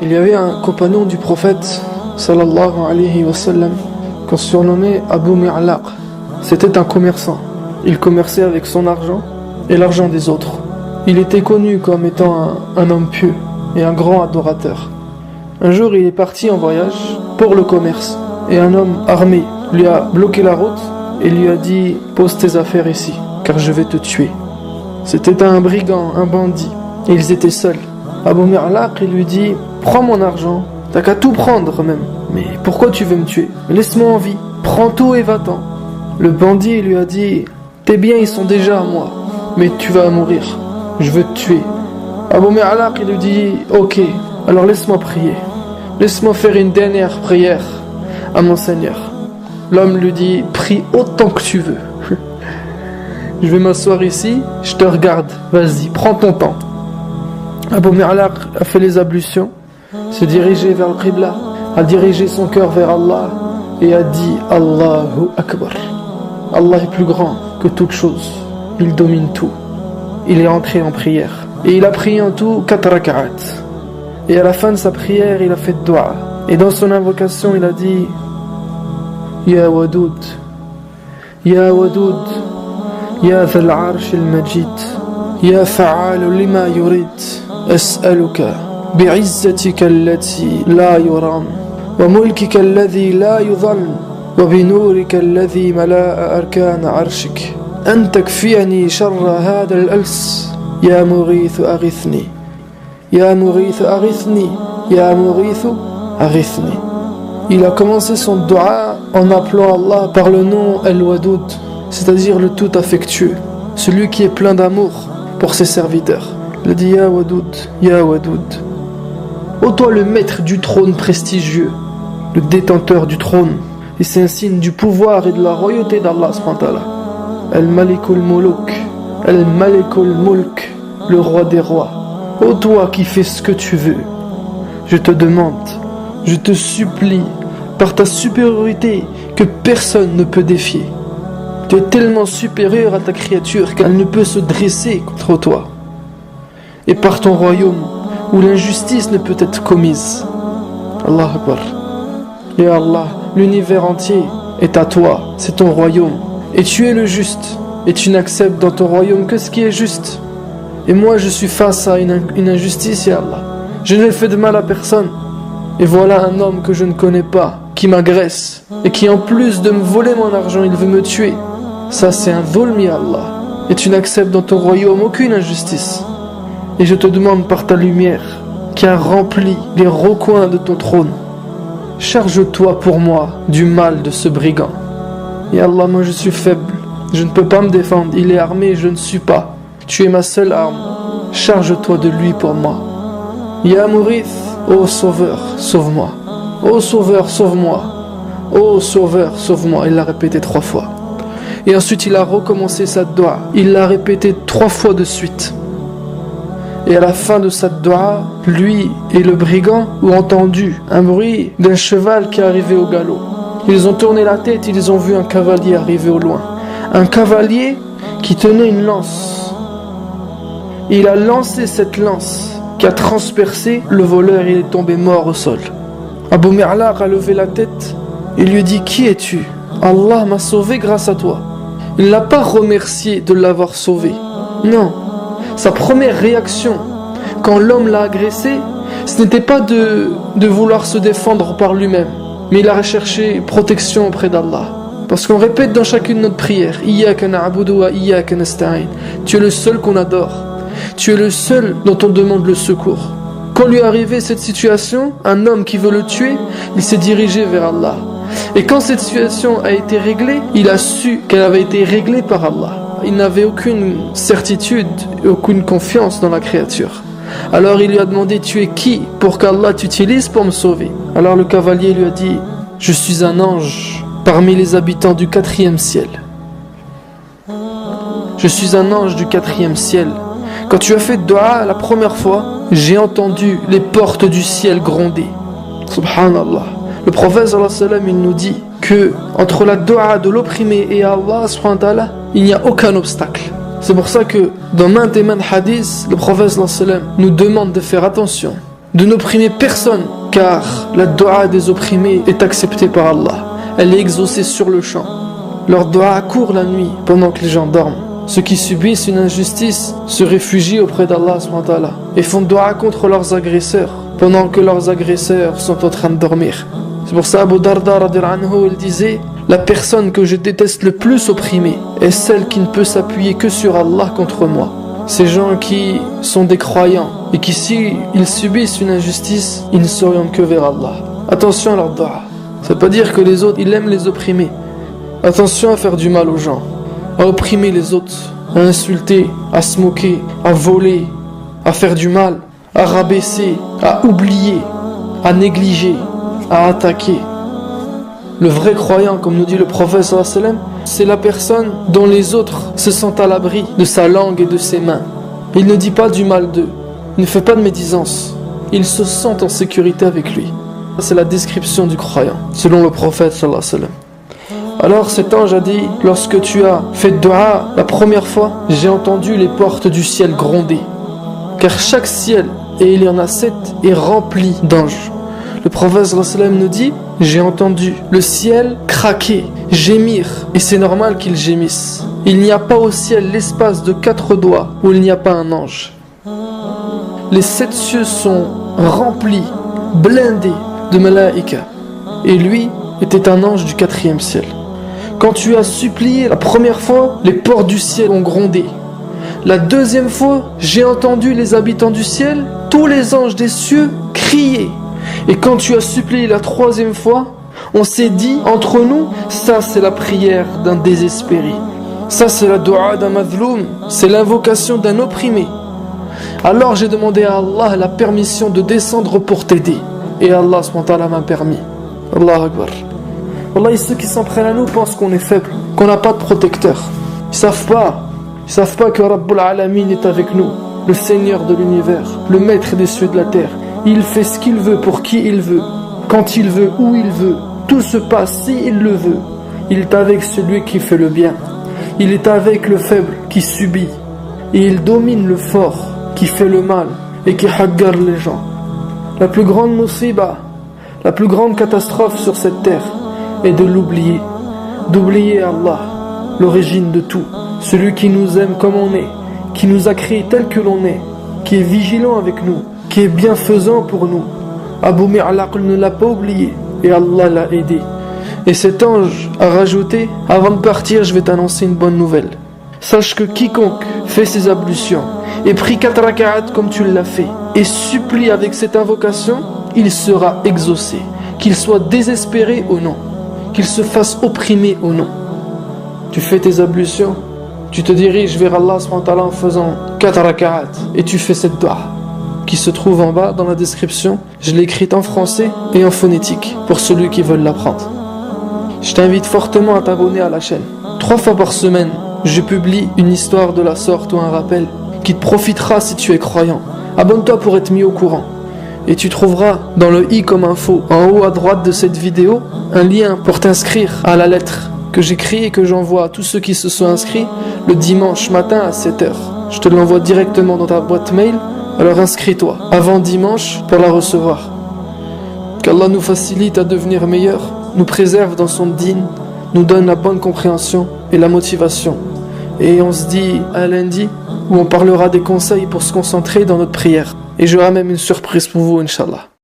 Il y avait un compagnon du prophète sallallahu alayhi wa sallam qu'on surnommait Abu Mi'laq. C'était un commerçant. Il commerçait avec son argent et l'argent des autres. Il était connu comme étant un homme pieux et un grand adorateur. Un jour, il est parti en voyage pour le commerce et un homme armé lui a bloqué la route et lui a dit « Pose tes affaires ici, car je vais te tuer ». C'était un brigand, un bandit, et ils étaient seuls. Abu Mi'laq, il lui dit « Prends mon argent, t'as qu'à tout prendre même. Mais pourquoi tu veux me tuer? Laisse-moi en vie, prends tout et va-t'en. » Le bandit lui a dit « Tes biens, ils sont déjà à moi, mais tu vas mourir, je veux te tuer. » Abu Mi'laq, il lui dit « Ok, alors laisse-moi prier. Laisse-moi faire une dernière prière à mon Seigneur. » L'homme lui dit « Prie autant que tu veux. Je vais m'asseoir ici, je te regarde. Vas-y, prends ton temps. » Abu Mi'laq a fait les ablutions, s'est dirigé vers le Qibla, a dirigé son cœur vers Allah et a dit « Allahu Akbar. » Allah est plus grand que toute chose. Il domine tout. Il est entré en prière. Et il a prié en tout 4 rak'at. Et à la fin de sa prière, il a fait dua. Et dans son invocation, il a dit Ya Wadoud, Ya Wadoud, Ya Dhal Arsh al-Majid, Ya Fa'al lima yurid, As'aluka, bi'izzatika allati la yuram, wa mulkika alladhi la yudhal, wa binurika alladhi mala'a arkan arshik, an takfiyani sharra hadha al-als, Ya Mughith aghithni. Ya Mughith aghithni, Ya Mughith aghithni. Il a commencé son dua en appelant Allah par le nom Al-Wadoud, c'est-à-dire le tout affectueux, celui qui est plein d'amour pour ses serviteurs. Il a dit Ya Wadoud, Ya Wadoud. Ô toi le maître du trône prestigieux, le détenteur du trône, et c'est un signe du pouvoir et de la royauté d'Allah subhanahu wa ta'ala. Al-Malikul Muluk, Al-Malikul Mulk, le roi des rois. Ô toi qui fais ce que tu veux, je te demande, je te supplie, par ta supériorité que personne ne peut défier. Tu es tellement supérieur à ta créature qu'elle ne peut se dresser contre toi. Et par ton royaume, où l'injustice ne peut être commise. Allah Akbar. Ya Allah, l'univers entier est à toi, c'est ton royaume. Et tu es le juste, et tu n'acceptes dans ton royaume que ce qui est juste. Et moi je suis face à une injustice, ya Allah. Je n'ai fait de mal à personne. Et voilà un homme que je ne connais pas, qui m'agresse, et qui en plus de me voler mon argent, il veut me tuer. Ça c'est un dhulm, ya Allah. Et tu n'acceptes dans ton royaume aucune injustice. Et je te demande par ta lumière, qui a rempli les recoins de ton trône, charge-toi pour moi du mal de ce brigand. Ya Allah, moi je suis faible, je ne peux pas me défendre, il est armé et je ne suis pas. Tu es ma seule arme, charge-toi de lui pour moi. Ya Mourith, ô Sauveur, sauve-moi. Ô Sauveur, sauve-moi. Ô Sauveur, sauve-moi. Il l'a répété 3 fois. Et ensuite il a recommencé sa dua. Il l'a répété 3 fois de suite. Et à la fin de sa dua, lui et le brigand ont entendu un bruit d'un cheval qui arrivait au galop. Ils ont tourné la tête, ils ont vu un cavalier arriver au loin. Un cavalier qui tenait une lance. Il a lancé cette lance qui a transpercé le voleur et il est tombé mort au sol. Abu Mi'laq a levé la tête et lui dit « Qui es-tu? Allah m'a sauvé grâce à toi. » Il ne l'a pas remercié de l'avoir sauvé. Non. Sa première réaction quand l'homme l'a agressé, ce n'était pas de vouloir se défendre par lui-même, mais il a recherché protection auprès d'Allah. Parce qu'on répète dans chacune de notre prière « Iyyaka na'budu wa iyyaka nasta'in » Tu es le seul qu'on adore. Tu es le seul dont on demande le secours. Quand lui est arrivée cette situation, un homme qui veut le tuer, il s'est dirigé vers Allah. Et quand cette situation a été réglée, il a su qu'elle avait été réglée par Allah. Il n'avait aucune certitude, aucune confiance dans la créature. Alors il lui a demandé « Tu es qui pour qu'Allah t'utilise pour me sauver ?» Alors le cavalier lui a dit « Je suis un ange parmi les habitants du 4e ciel. Je suis un ange du 4e ciel. Quand tu as fait dua la première fois, j'ai entendu les portes du ciel gronder. » Subhanallah. Le prophète sallallahu alayhi wa sallam, il nous dit que entre la dua de l'opprimé et Allah subhanahu wa ta'ala, il n'y a aucun obstacle. C'est pour ça que dans maintes et maintes hadiths, le prophète sallallahu alayhi wa sallam nous demande de faire attention de n'opprimer personne, car la dua des opprimés est acceptée par Allah. Elle est exaucée sur le champ. Leur dua court la nuit pendant que les gens dorment. Ceux qui subissent une injustice se réfugient auprès d'Allah et font dua contre leurs agresseurs pendant que leurs agresseurs sont en train de dormir. C'est pour ça Abu Darda il disait: la personne que je déteste le plus opprimée est celle qui ne peut s'appuyer que sur Allah contre moi. Ces gens qui sont des croyants et qui, si ils subissent une injustice, ils ne s'orientent que vers Allah. Attention à leur dua. Ça ne veut pas dire que les autres, ils aiment les opprimer. Attention à faire du mal aux gens, à opprimer les autres, à insulter, à se moquer, à voler, à faire du mal, à rabaisser, à oublier, à négliger, à attaquer. Le vrai croyant, comme nous dit le prophète sallallahu alayhi wa sallam, c'est la personne dont les autres se sentent à l'abri de sa langue et de ses mains. Il ne dit pas du mal d'eux, il ne fait pas de médisance, il se sent en sécurité avec lui. C'est la description du croyant, selon le prophète sallallahu alayhi wa sallam. Alors cet ange a dit: lorsque tu as fait dua la première fois, j'ai entendu les portes du ciel gronder. Car chaque ciel, et il y en a 7, est rempli d'anges. Le prophète sallallahu alayhi wa sallam nous dit: j'ai entendu le ciel craquer, gémir, et c'est normal qu'il gémisse. Il n'y a pas au ciel l'espace de 4 doigts où il n'y a pas un ange. Les 7 cieux sont remplis, blindés de malaïka. Et lui était un ange du 4e ciel. Quand tu as supplié la première fois, les portes du ciel ont grondé. La deuxième fois, j'ai entendu les habitants du ciel, tous les anges des cieux, crier. Et quand tu as supplié la 3e fois, on s'est dit entre nous: ça c'est la prière d'un désespéré. Ça c'est la dua d'un madhloum, c'est l'invocation d'un opprimé. Alors j'ai demandé à Allah la permission de descendre pour t'aider. Et Allah m'a permis. Allahu Akbar. Wallah, ceux qui s'en prennent à nous pensent qu'on est faible, qu'on n'a pas de protecteur. Ils savent pas que Rabbul Alamin est avec nous, le Seigneur de l'univers, le maître des cieux et de la terre. Il fait ce qu'il veut pour qui il veut, quand il veut, où il veut. Tout se passe si il le veut. Il est avec celui qui fait le bien. Il est avec le faible qui subit. Et il domine le fort qui fait le mal et qui haggar les gens. La plus grande musiba, la plus grande catastrophe sur cette terre est de l'oublier. D'oublier Allah, l'origine de tout. Celui qui nous aime comme on est, qui nous a créés tel que l'on est, qui est vigilant avec nous, qui est bienfaisant pour nous. Abu Mi'laq ne l'a pas oublié et Allah l'a aidé. Et cet ange a rajouté: avant de partir, je vais t'annoncer une bonne nouvelle. Sache que quiconque fait ses ablutions et prie 4 raka'at comme tu l'as fait et supplie avec cette invocation, il sera exaucé, qu'il soit désespéré ou non, qu'il se fasse opprimer ou non. Tu fais tes ablutions, tu te diriges vers Allah en faisant 4 raka'at et tu fais cette dua qui se trouve en bas dans la description. Je l'ai écrite en français et en phonétique pour ceux qui veulent l'apprendre. Je t'invite fortement à t'abonner à la chaîne. 3 fois par semaine, je publie une histoire de la sorte ou un rappel qui te profitera si tu es croyant. Abonne-toi pour être mis au courant. Et tu trouveras dans le i comme info, en haut à droite de cette vidéo, un lien pour t'inscrire à la lettre que j'écris et que j'envoie à tous ceux qui se sont inscrits le dimanche matin à 7h. Je te l'envoie directement dans ta boîte mail. Alors inscris-toi avant dimanche pour la recevoir. Qu'Allah nous facilite à devenir meilleurs, nous préserve dans son dîn, nous donne la bonne compréhension et la motivation. Et on se dit à lundi où on parlera des conseils pour se concentrer dans notre prière. Et j'aurai même une surprise pour vous, Inch'Allah.